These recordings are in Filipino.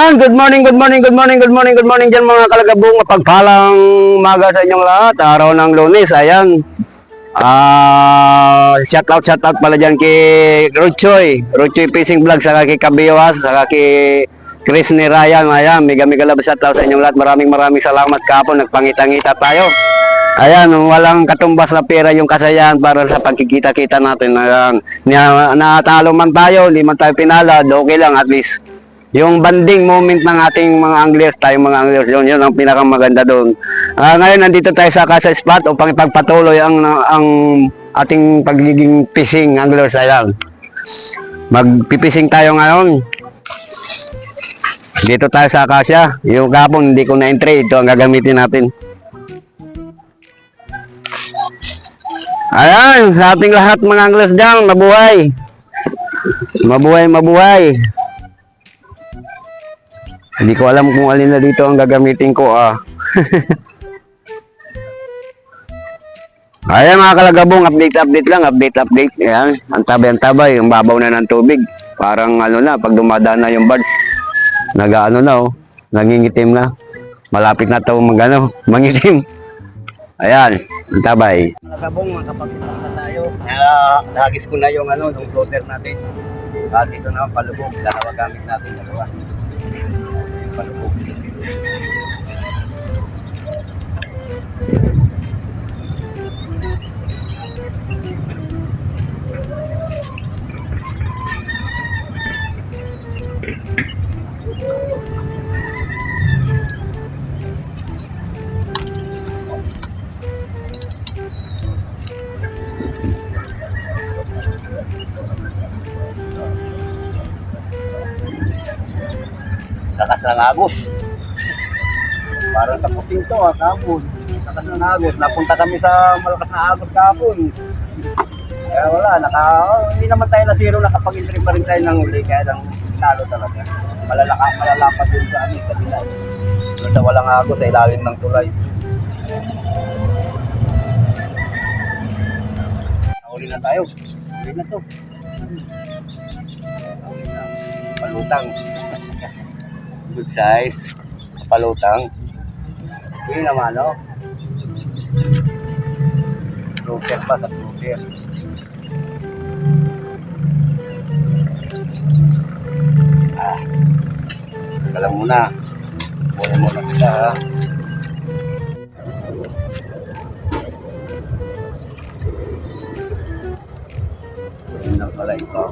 Ayan, good morning, good morning, good morning, good morning, good morning dyan mga kalagabong. Mapagpalang umaga sa inyong lahat. Araw ng Lunes, ayan. Shout out pala dyan kay Ruchoy Fishing Vlog, saka kay Kabiwas, saka kay Chris ni Ryan. Ayan, mega love shout out sa inyong lahat. Maraming salamat kapon. Nagpangita-ngita tayo. Ayan, walang katumbas na pera yung kasayahan para sa pagkikita-kita natin. Ayan, natalo man tayo, hindi man tayo pinalad, okay lang at least. Yung banding moment ng ating mga anglers, tayong mga anglers, yun ang pinakamaganda doon. Ngayon, nandito tayo sa Casa Spot upang ipagpatuloy ang ating pagiging fishing anglers. Ayan. Magpipising tayo ngayon. Dito tayo sa Acacia. Yung gapon, hindi ko na-entry. Ito ang gagamitin natin. Ayan, sa ating lahat mga anglers dyan, mabuhay. Mabuhay. Hindi ko alam kung alin na dito ang gagamitin ko. Ayan mga kalagabong, update lang, update. Ayan, ang tabay, ang babaw na ng tubig. Parang pag dumadaan na yung birds, nangingitim na. Malapit na ito mangitim. Ayan, ang tabay. Mga kalagabong, makapagsipak na tayo. Nahagis ko na yung yung floater natin. Dito na palubog, dalawa gamit natin, dalawa. Palubog. Lakas ng agos. Parang sa puting to kahapon. Lakas ng agos. Napunta kami sa malakas na agos kahapon. Kaya wala, hindi naman tayo na zero, nakapag-entry pa rin tayo ng uli. Kaya lang talo talaga. Malalapad yun sa kabila. Sa walang agos sa ilalim ng tulay. Uli na tayo. Uli na to. Palutang. Good size. Palutang. Hindi naman, Floater pa sa floater. Alam mo na. Muna kita, Yun lang pala ito.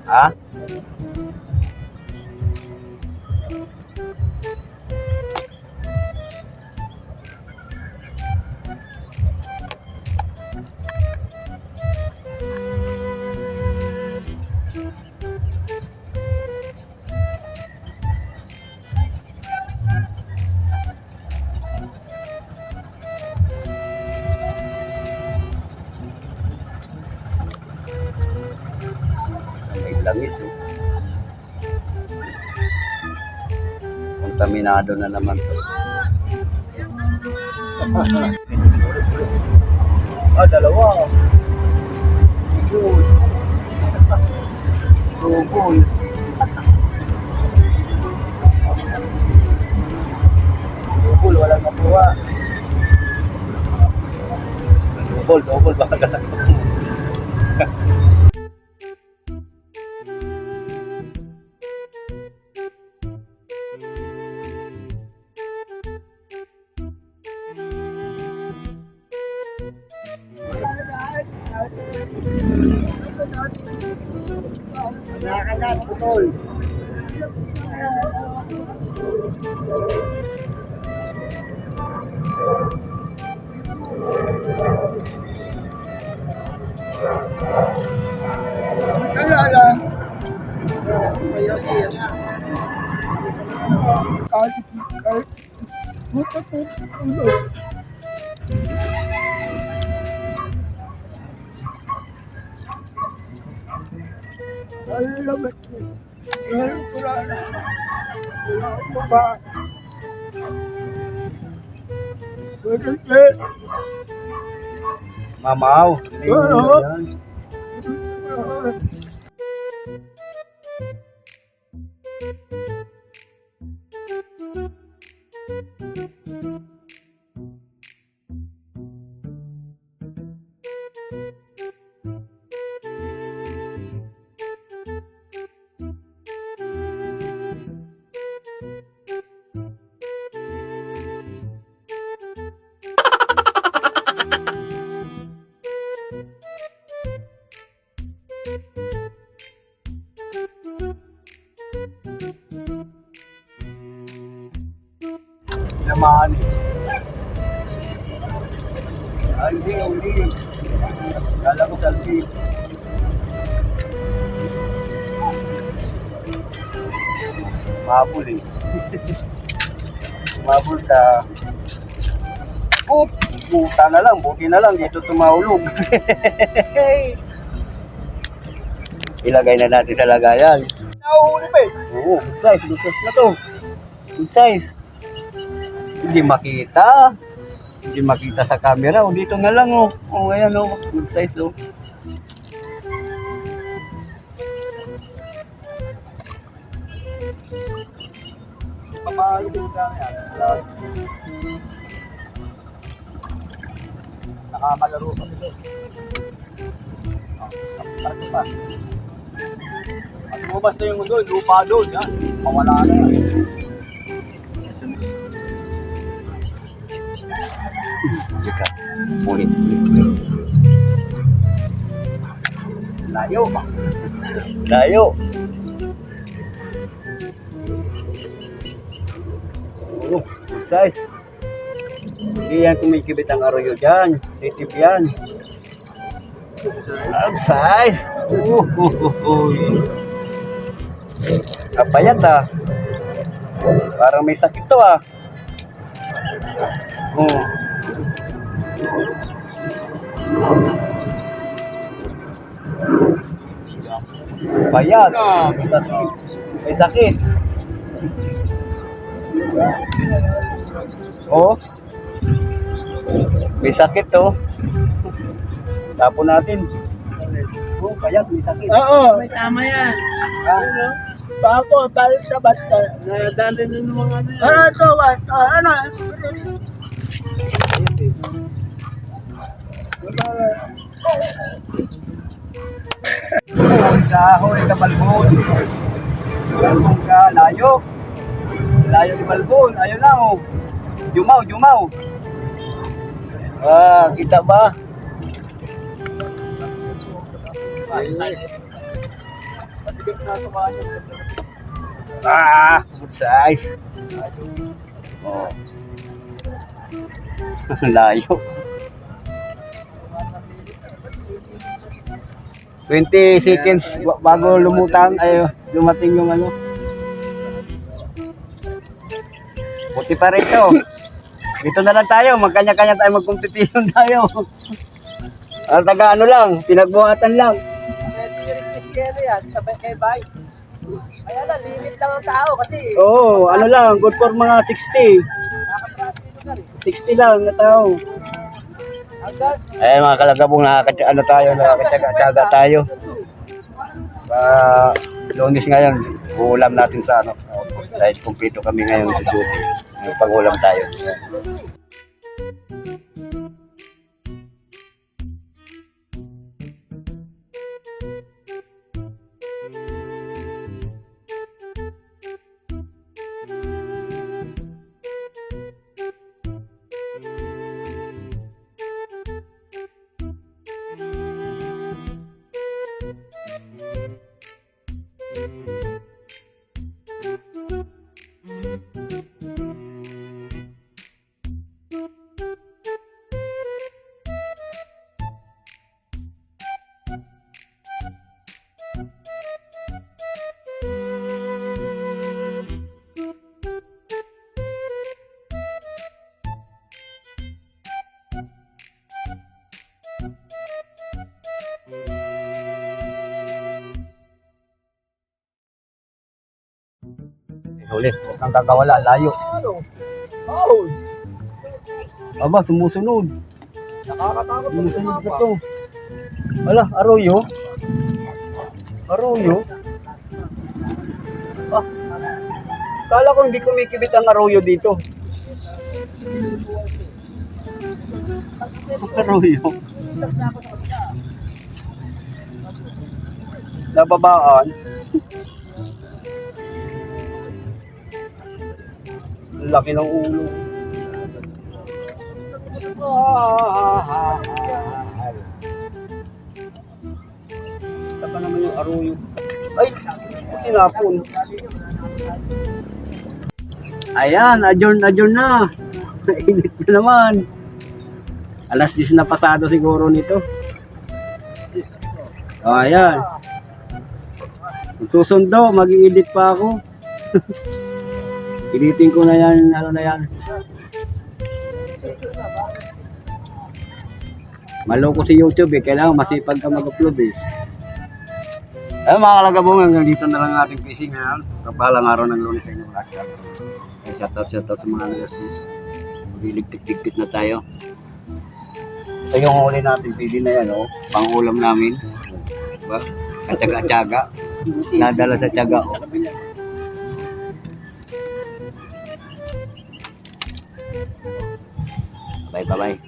Ha? Langis Kontaminado na naman to. Dalawa. Good. Double. Double, walang nakuha. Double, baka nakuha. Nakakagat, putol. Kaya lang. Kaya siya na. Kahit. Buta po. lamit. Ngayon wala na. Wala akong baba. Pwede din. Mamaw. Oo. Naman eh. Ay, hindi. Kala ko selfie. Mabul eh. Mabul ka. Oh, buta na lang, buti na lang, dito tumahulog. Ilagay na natin sa lagayan. Nahuli pa eh. Oo, good size na to. Good size. Hindi makita. Hindi makita sa camera. O, dito na lang oh. O, ayan oh. Good size oh. Pamahalis ka yan. Nakakalaro pa sila. Ito pa. At lumabas na yung mundo, lupa doon. Yan. Mawala na yan. Lika. Ulit. Layo. Layo. Oh, good size. Hindi yan kumikibit ang arroyo dyan. Titip yan. Good size. Kapayat ah. Parang may sakit to ah. Oh. Payat. May sakit. May sakit. Oh. May sakit to. Tapon natin. Oh, payat, may sakit. Oo. May tama yan. Ah, Bako, balik sa bata. Nadaan din ng mga ano yan. Ano ito, bata? Ano? oh, kahoy, kabalbon. Balbon ka, layo. Layo ni balbon. Ayun na oh. Jumaw. Ah, kita ba? Ah, good size. Oh. Layo. 20 seconds bago lumutang ay dumating yung ano. Buti pa rito. Dito na lang tayo, magkanya-kanya tayo mag-competition tayo. Taga ano lang, pinagbuhatan lang. Request kayo yan. Sabay kay bye. Kaya na, limit lang ang tao kasi. Oo, ano lang, good for mga 60. Nakaprasino na rin. 60 lang na tao. Hanggang Eh mga kalagabong nakakatsaga tayo, nakakatsaga tayo. Lunes ngayon, ulam natin sa ano. Dahil kumpito kami ngayon sa duty. Pag-ulam tayo. Huli. Huwag kang kakawala. Layo. Ano? Oh, Aba, sumusunod. nakakatakot ang Sumusunod na sumapa. to. Wala, arroyo. Arroyo. Ah. Kala ko hindi kumikibit ang arroyo dito. Arroyo. Nababaan. Ang laki ng ulo. Ito pa naman yung arroyo. Ay! Tinapon. Ayan, adjourn na. Init na naman. Alas 10 na pasado siguro nito. Oh, ayan. Susundo, mag-i-edit pa ako. Editing ko na yan, ano na yan. Maloko si YouTube eh, kailangan masipag ka mag-upload eh. Ayun mga kalagabong, hanggang dito na lang ang ating fishing ngayon. Kapalang araw ng Lunes sa inyong lahat. Shoutout sa mga nagers dito. Magliligpit-ligpit na tayo. Ito yung huli natin, pili na yan, oh. Pang-ulam namin. Diba? Katyaga-tyaga. Nadala sa tyaga, oh. Bye-bye.